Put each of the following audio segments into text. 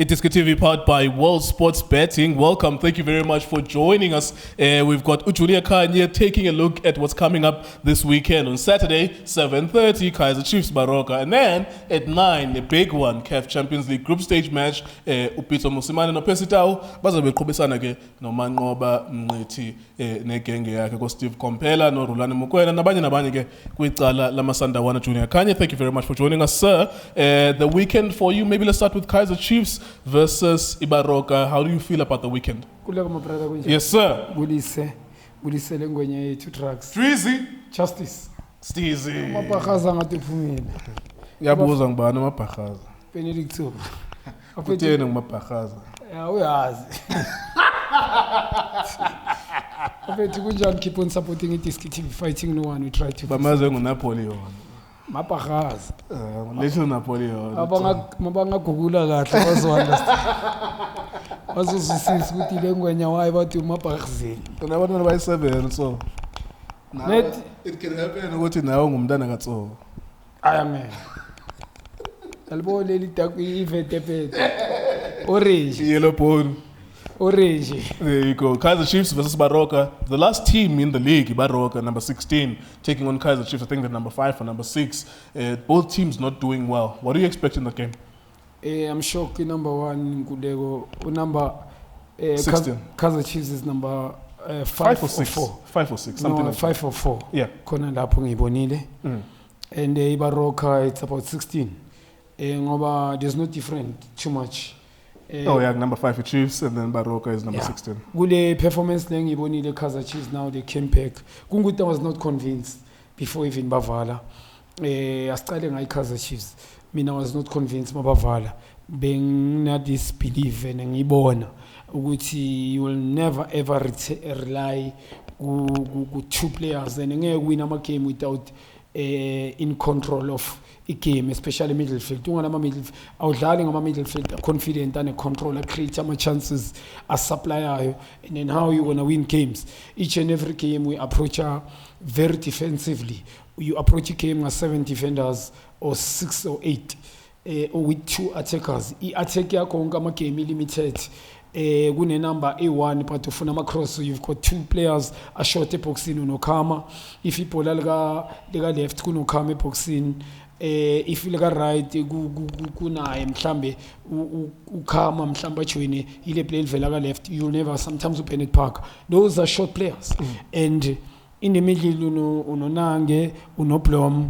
iDiskiTV powered by World Sports Betting. Welcome. Thank you very much for joining us. We've got uJunior Khanye taking a look at what's coming up this weekend. On Saturday, 7:30, Kaizer Chiefs, Baroka. And then at 9, a big one, CAF Champions League group stage match. Pitso no Pesitao. Bazabe Kobesana ke no Mangoba Mneti negenge yakhe ko Steve Kompela no Rulani Mukwena nabanye ke kwicala lama Sundowns Junior Khanye. Thank you very much for joining us, sir. The weekend for you, maybe let's start with Kaizer Chiefs versus Baroka. How do you feel about the weekend? Yes, sir. Bulise lengwenye 2 tracks. Treasy. Justice. Steezy. Mapakhaza ngatiphumile. Yabuza ngibani amapakhaza? Benedicto. Akutheni ngimapakhaza? Uyazi. Afethu kunjani keep on supporting iDiskiTV fighting no one we try to. Bamaze nguNapoleon. Mapakhaza. Little Napoleon. Mabangagugula kahle bazo-understand. Bazozwisisa ukuthi lengwenya wayi bathi umapakhazeni. Abantwana bayi7 so. Net It can happen ukuthi nawe ngumntana kaTso. Amen. Albo leli taku event ephethe. Orange. Yellow bone. Orange. There you go. Kaizer Chiefs versus Baroka. The last team in the league, Baroka, number 16, taking on Kaizer Chiefs. I think they're number 5 or number 6. Both teams not doing well. What do you expect in that game? I'm shocked. Number 1, Kudego. Number 16. Kaizer Chiefs is number 5 or 6. 5 or 6. Something like 5 or 4. Yeah. Kona lapho ngibonile. And Baroka, it's about 16. Ngoba there's no different too much. Number 5 for Chiefs, and then Baroka is number 16. Kule performance lengibonile Kaizer Chiefs, now they came back. Kunguta was not convinced before even Bavala. Asicale ngai Kaizer Chiefs. Mina was not convinced mabavala. Bengina disbelief and ngibona ukuthi you will never ever rely ku 2 players and ngeke win ama game without in control of a game, especially midfield. Midfield, awudlali ngama midfield confident and control, create ama chances as supplier, and then how you wanna win games. Each and every game we approach very defensively. You approach a game as 7 defenders or 6 or 8 or with 2 attackers. Attack yakho ngama game limited. Kune number A1 but ufuna ama cross, so you've got 2 players a short boxing unokama. If ibola lika left kunokama boxing. If you look right, kunaye mhlambe ukhama mhlamba joine ile play vela left, you'll never sometimes open it park. Those are short players. And in the middle unonange unoblom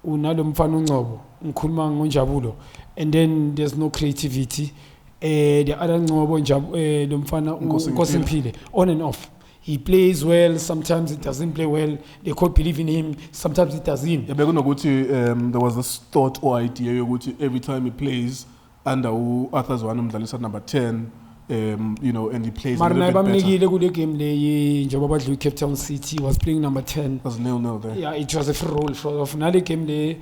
unalo mfana uNcobo ngikhuluma ngoNjabulo, and then there's no creativity. The other Ncobo lo mfana uNkosimpile on and off. He plays well, sometimes it doesn't play well. They could believe in him, sometimes it doesn't. There was this thought or idea every time he plays under Arthur's one number 10, and he plays a little bit better. Cape Town City was playing number 10. It was 0-0 there. Yeah, it was a free roll for of another game there.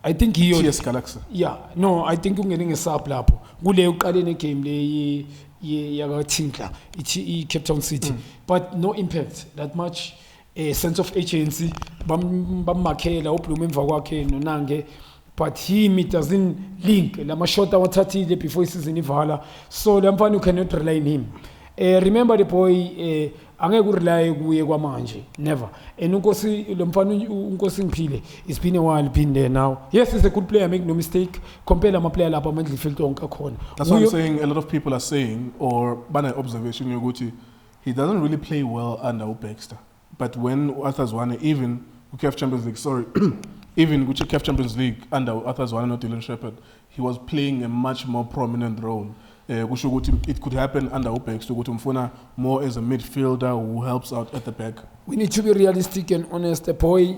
I think he TS Galaxy. Yeah, no, I think ungeninge sub lapho. Kule uqale ne game le yakaThinkla Cape Town City, but no impact that much. A sense of agency bammakhela uBlum emva kwakhe nonange, but him it doesn't link lama shot awathathile before season ivala, so lamfana you cannot rely on him. Remember the boy angeke urely kuye kwamanje, never. And Nkosi lo mfana uNkosi Ngiphile, it's been a while been there now. Yes, he's a good player, make no mistake. Compare ama player lapha midfield onke khona. That's what I'm saying. A lot of people are saying, or bana observation yokuthi he doesn't really play well under Baxter. But when Arthur's won, even CAF Champions League, even CAF Champions League under Arthur's won, not Dylan Shepherd, he was playing a much more prominent role. It could happen under OPEX to go to Mfuna more as a midfielder who helps out at the back. We need to be realistic and honest. The boy,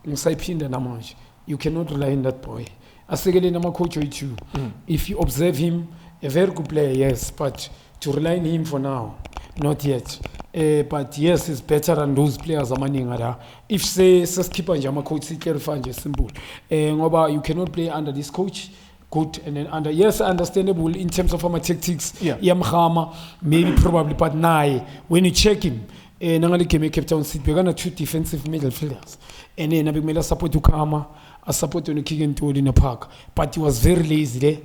you cannot rely on that boy. If you observe him, a very good player, yes, but to rely on him for now, not yet. But yes, it's better than those players. If say keeper coach simple. You cannot play under this coach. Good, and then under, yes, understandable in terms of our tactics. Yeah. Maybe probably, but now when you check him, Nangali came Cape Town City, we're gonna 2 defensive midfielders, and then Abimela support to I support to kick into in the park, but he was very lazy there.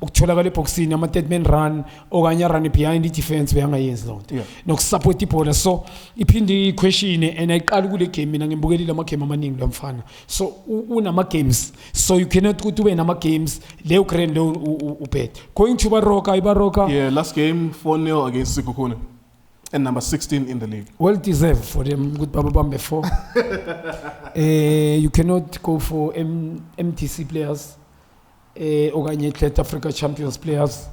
ukutholakala eboxini ama third man run okanye run behind i-defense beyangayenzi lonto nokusupport ibhola so iphinde iquestion and ayiqala kule game mina ngimbukelile ama game amaningi lomfana so unama games so you cannot ukuthi ube nama games leyo grand lo ubet going to Baroka yeah last game 4-0 against Sekhukhune and number 16 in the league. Well deserved for them. Good Baba Bambe 4. You cannot go for MTC players or South Africa Champions players.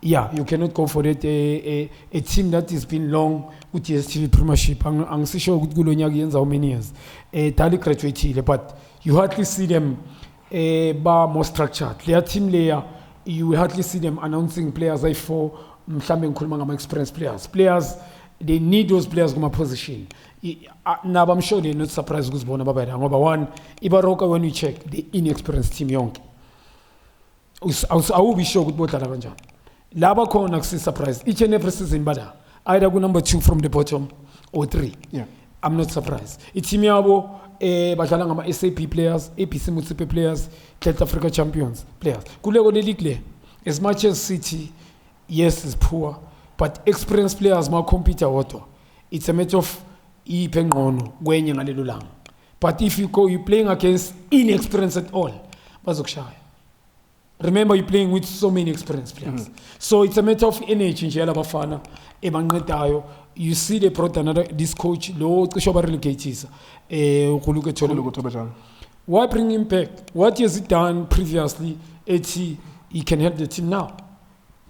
Yeah, you cannot go for that. A team that has been long with DSTV Premiership. I'm so sure good Gulonyagi how many years. Tali graduated, but you hardly see them bar more structured. Their team layer, you hardly see them announcing players like for mhlambe ngikhuluma ngama experienced players they need those players kuma position now I'm sure they're not surprised ukuzibona babaya ngoba one iBaroka when you check the inexperienced team yonke awubi sure ukuthi bodlala kanjani laba khona kusi surprise each and every season bada either ku number 2 from the bottom or 3 yeah I'm not surprised team yabo badlala ngama SAP players ABC Mutsipe players South Africa Champions players kuleko le league le as much as City yes is poor but experienced players ma compete wodwa it's a matter of ipengqono kwenye ngalelo langa but if you playing against inexperienced at all bazokushaya remember you playing with so many experienced players so it's a matter of energy nje labafana ebanqedayo you see they brought this coach lo cisho ba relegateisa ukhuluke Thobejane why bring him back what has he done previously he can help the team now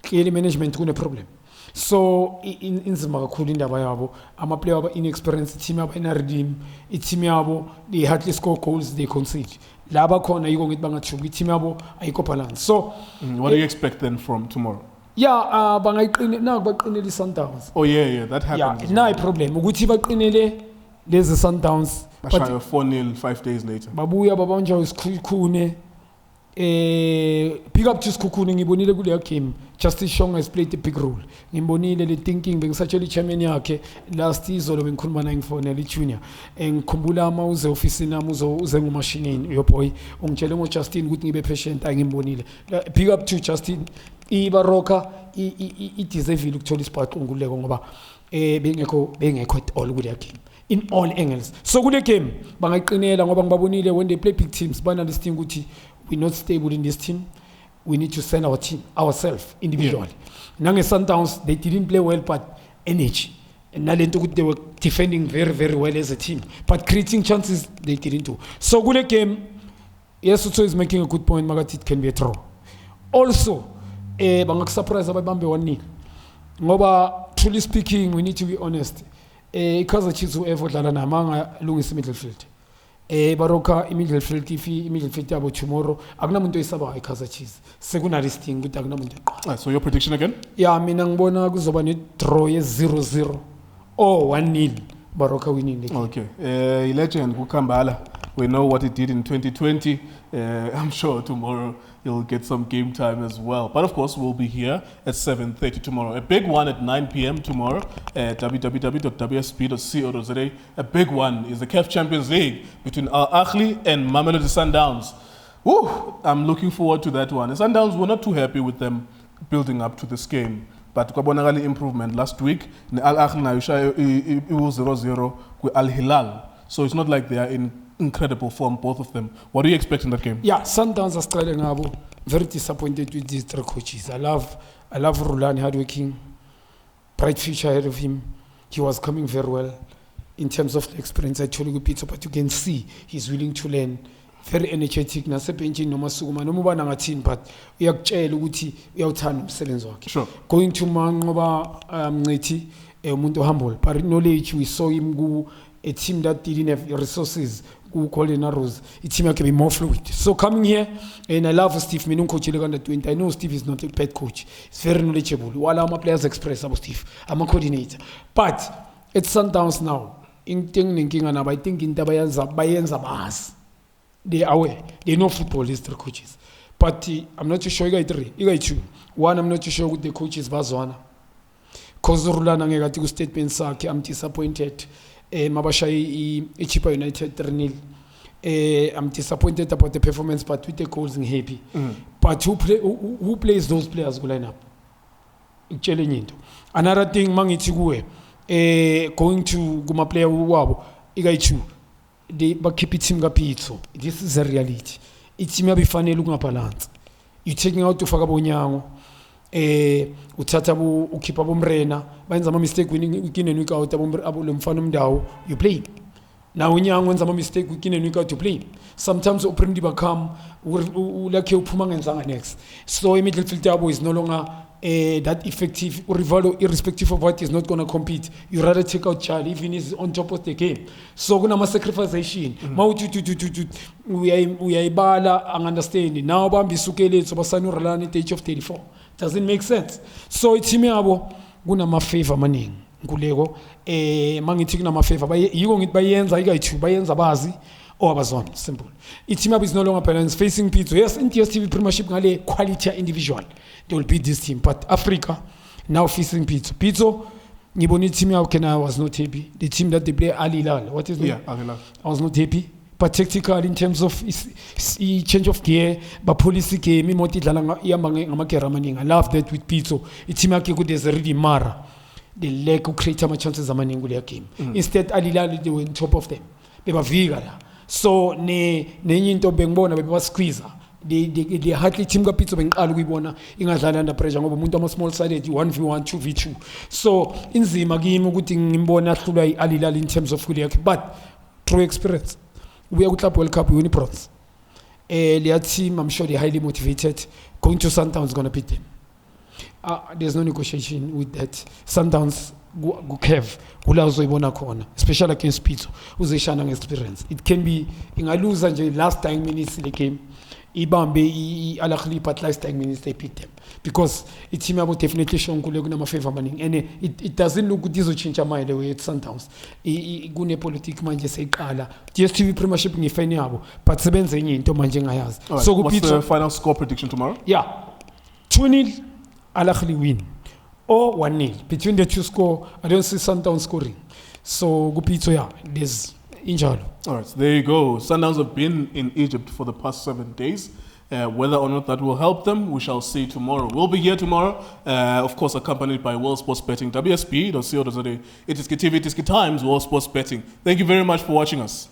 clearly management kune problem so inzima kakhulu indaba yabo ama player aba inexperienced team yabo ina redeem team yabo they hardly score goals they concede laba khona yiko ngithi bangathuki team yabo ayikho balance so what do you expect then from tomorrow yeah bangayiqine baqinele Sundowns oh yeah that happens yeah problem ukuthi baqinele lezi Sundowns bashaya 4-0 5 days later babuya babanja isikhukhune pick up to Sekhukhune ngibonile kule game Justice Shong has played a big role ngibonile le thinking bengisatshela ichairman yakhe last izolo bengikhuluma naye ngifone le junior ngikhumbula ama uze office nami uze ngumashinini yo boy ungitshele ngo Justin ukuthi ngibe patient angibonile pick up to Justin iBaroka deserve ukuthola isibhaqo nguleko ngoba bengekho at all kule game in all angles so kule game bangayiqinela ngoba ngibabonile when they play big teams bana this thing ukuthi we're not stable in this team. We need to send our team ourselves individually. Nange Sundowns, they didn't play well, but energy. And they were defending very, very well as a team. But creating chances, they didn't do. So good game, yes, Uzo is making a good point, Magat, it can be a draw. Also, bangak surprise about Bambe 1-0. Ngoba, truly speaking, we need to be honest. Kaizer Chiefs whoever dlala namanga lungisa midfield. Baroka midfield yabo tomorrow akunamuntu oyisaba iKaizer Chiefs sekuna listing ukuthi akunamuntu so your prediction again yeah mina ngibona kuzoba ne draw ye 0-0 or 1-0 Baroka winning the game. Okay legend kuKhambala we know what he did in 2020 I'm sure tomorrow he'll get some game time as well but of course we'll be here at 7:30 tomorrow a big one at 9 p.m. tomorrow at www.wsp.co.za a big one is the CAF Champions League between Ahly and Mamelodi Sundowns. Woo, I'm looking forward to that one. The Sundowns were not too happy with them building up to this game but kwabonakala improvement last week Ahly nayo shaya 0-0 with Al Hilal so it's not like they are in incredible form, both of them. What do you expect in that game? Yeah, Sundowns are struggling. Very disappointed with these three coaches. I love Rulani, hardworking, bright future ahead of him. He was coming very well in terms of the experience. I told you Pitso, but you can see he's willing to learn. Very energetic. Nasebenchi noma sukuma noma uba nangathini but uyakutshela ukuthi uyawuthanda umsebenzi wakhe. Sure. Going to manqoba ngithi umuntu humble, but knowledge we saw him a team that didn't have resources. Who call in arrows, it seems like be more fluid. So coming here, and I love Steve. Me coach under 20. I know Steve is not a bad coach. He's very knowledgeable. While I'm a players express about Steve, I'm a coordinator. But it's Sundowns now. In thinking and I think in Tabayanza Bas. They are aware. They know football. These three coaches. But I'm not too sure. You got two. One, I'm not too sure with the coaches Bazwana. Kozurula nangegati statement saki. I'm disappointed. Mabashai Chipa United 3-0 I'm disappointed about the performance, but with the goals, I'm happy. But who plays those players go line up? Another thing, mangithi kuwe, going to Guma player wabo, igaichu, they keep it team Pitso. This is a reality. It's me abifanele ukungabalance. You taking out to Fagabonyango, uthatha ukhipha bomrena, benza ama mistake win and week out abulomfana umdawu, you play. Now unyango wenza ama mistake week in and week out to play. Sometimes upremdi bakam ulakhe uphuma ngenzanga next. So a midfield yabo is no longer that effective. Rivaldo, irrespective of what, is not going to compete. You rather take out Charlie even if he's on top of the game. So kuna sacrifice. We are ibala and understanding. Now bambi sukele so basanu ralani at the age of 34. Doesn't make sense. So it's me abo guna ma favor maning. Ngulego mangithi kuna ma favor yiko ngithi bayenza ikayithu bayenza bazi or abazona. Simple. It's team up is no longer balanced facing Pitso. Yes, in TSTV Premiership ngale quality individual. They will beat this team. But Africa now facing Pitso. Pitso, Niboni team I was not happy. The team that they play Ahly. What is it? Yeah, Ahly. I was not happy. But tactical in terms of change of gear, but policy game, I love that with Pitso. It's team there's already Mara. They lack of create my chances of a game. Instead, Ahly they were on top of them. They were vigor. So ne into bengibona beba squeeze they hardly team ka Pitso bengiqala ukuyibona ingadlala under pressure ngoba umuntu ama small sided 1v1 2v2 so inzima kimi ukuthi ngimbona ahlulwa iAhly in terms of skill yakhe but through experience we are Club World Cup win bronze their team I'm sure they're highly motivated going to Sundowns is going to beat them there's no negotiation with that Sundowns CAF uzoyibona khona especially against Pitso uzeshana experience it can be ingaluza nje last 10 minutes the game ibambe Ahly but last 10 minutes they beat them because it team about definitely shown kule kuna favor maning and it doesn't look good izochinja manje the way at Sundowns kune politics manje seyiqala DStv Premiership ngifane yabo but sebenze enye into manje ngayazi so what's the final score prediction tomorrow? Yeah 2-0 Ahly win or 1-0. Between the two score, I don't see Sundowns scoring. So, Pitso, yeah, there's injury. All right, there you go. Sundowns have been in Egypt for the past 7 days. Whether or not that will help them, we shall see tomorrow. We'll be here tomorrow, of course, accompanied by World Sports Betting, WSP.co.za, iDiskiTV, iDiskiTimes, World Sports Betting. Thank you very much for watching us.